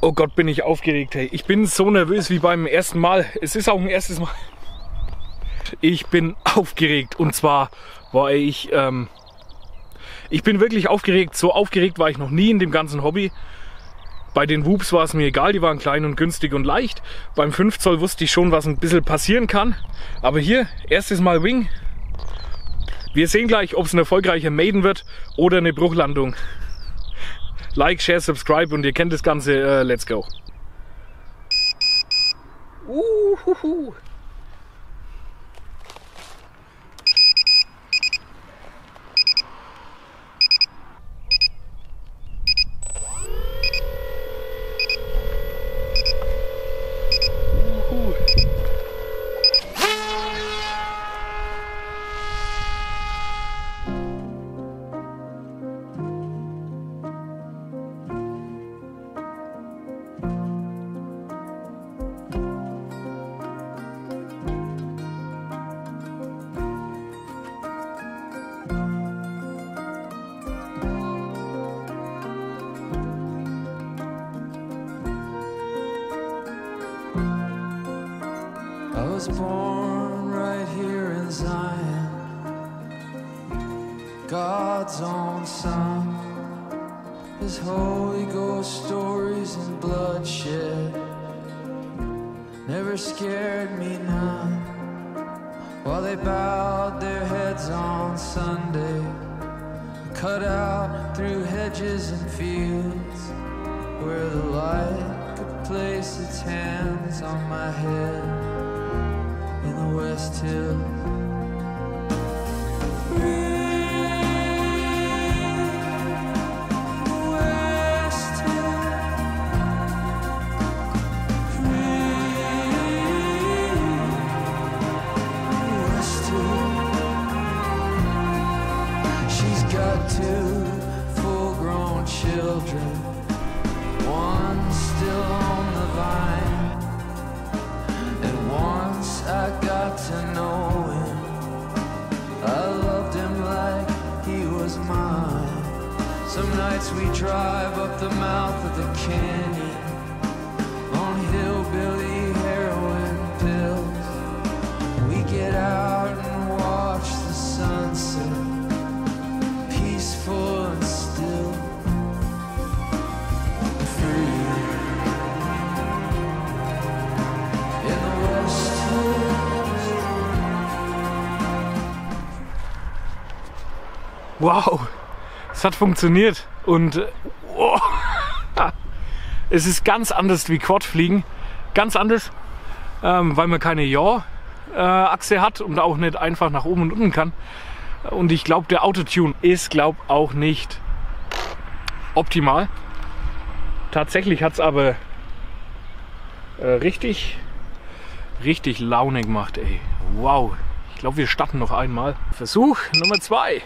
Oh Gott, bin ich aufgeregt, hey. Ich bin so nervös wie beim ersten Mal. Es ist auch ein erstes Mal. Ich bin aufgeregt und zwar war ich bin wirklich aufgeregt. So aufgeregt war ich noch nie in dem ganzen Hobby. Bei den Whoops war es mir egal, die waren klein und günstig und leicht. Beim 5 Zoll wusste ich schon, was ein bisschen passieren kann. Aber hier, erstes Mal Wing. Wir sehen gleich, ob es ein erfolgreicher Maiden wird oder eine Bruchlandung. Like, Share, Subscribe und ihr kennt das Ganze. Let's go. I was born right here in Zion, God's own son. His Holy Ghost stories and bloodshed never scared me none. While they bowed their heads on Sunday, cut out through hedges and fields, where the light could place its hands on my head in the West Hill. She's got 2 full-grown children, one still on the vine. And once I got to know him, I loved him like he was mine. Some nights we drive up the mouth of the canyon on hillbilly heroin pills. We get out and watch the sunset, peaceful and still, free in the West Hills. Wow, es hat funktioniert und oh, es ist ganz anders wie Quadfliegen. Ganz anders, weil man keine Yaw-Achse hat und auch nicht einfach nach oben und unten kann. Und ich glaube, der Autotune ist, auch nicht optimal. Tatsächlich hat es aber richtig Laune gemacht, ey. Wow. Ich glaube, wir starten noch einmal. Versuch Nummer 2.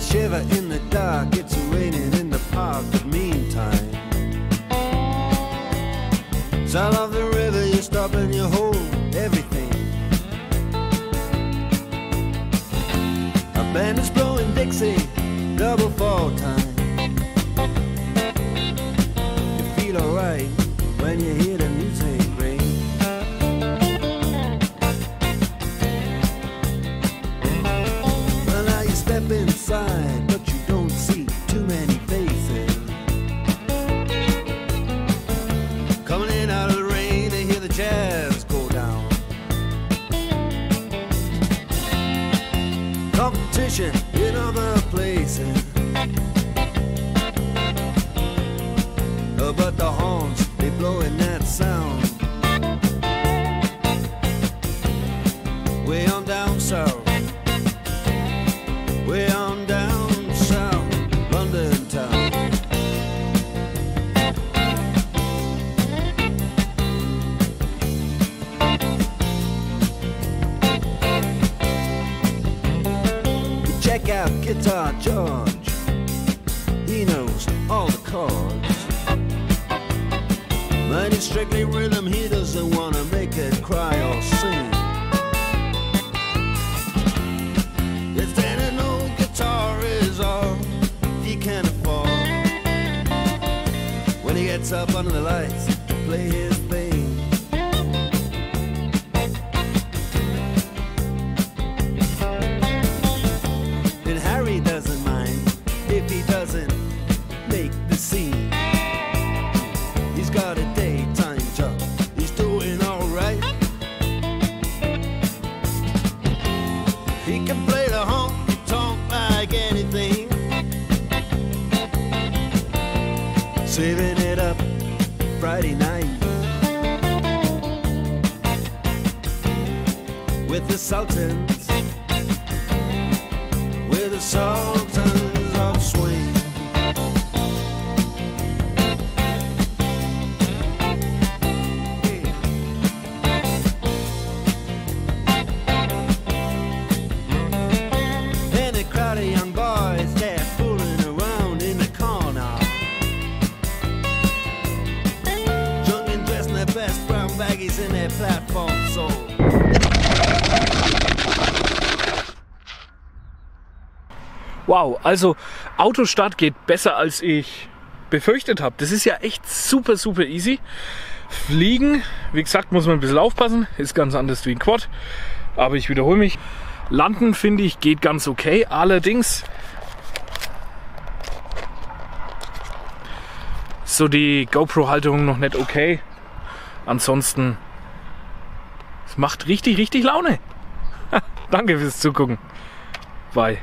Shiver in the dark, it's raining in the park, but meantime, sound of the river, you stop and you hold everything. A band is blowing Dixie, double fall time. You feel alright when you hear the music ring. Well, now you step inside, but you don't see too many faces. Coming in out of the rain to hear the jazz go down. Competition in other places, but the horns, they blowing that sound. Way on down south, check out Guitar George. He knows all the chords. But it's strictly rhythm, he doesn't want to make it cry or sing. If then an old guitar is all he can afford, when he gets up under the lights to play his thing. And Harry doesn't mind if he doesn't make the scene. He's got a daytime job, he's doing alright. He can play the honky-tonk like anything, saving it up Friday night with the Sultans, with the Sultans of Swing. And a crowd of young boys, they're fooling around in the corner, drunk and dressed in their best brown baggies in their platform soul. Wow, also Autostart geht besser als ich befürchtet habe. Das ist ja echt super, super easy. Fliegen, wie gesagt, muss man ein bisschen aufpassen. Ist ganz anders wie ein Quad. Aber ich wiederhole mich. Landen, finde ich, geht ganz okay. Allerdings so die GoPro-Halterung noch nicht okay. Ansonsten, es macht richtig, richtig Laune. Danke fürs Zugucken. Bye.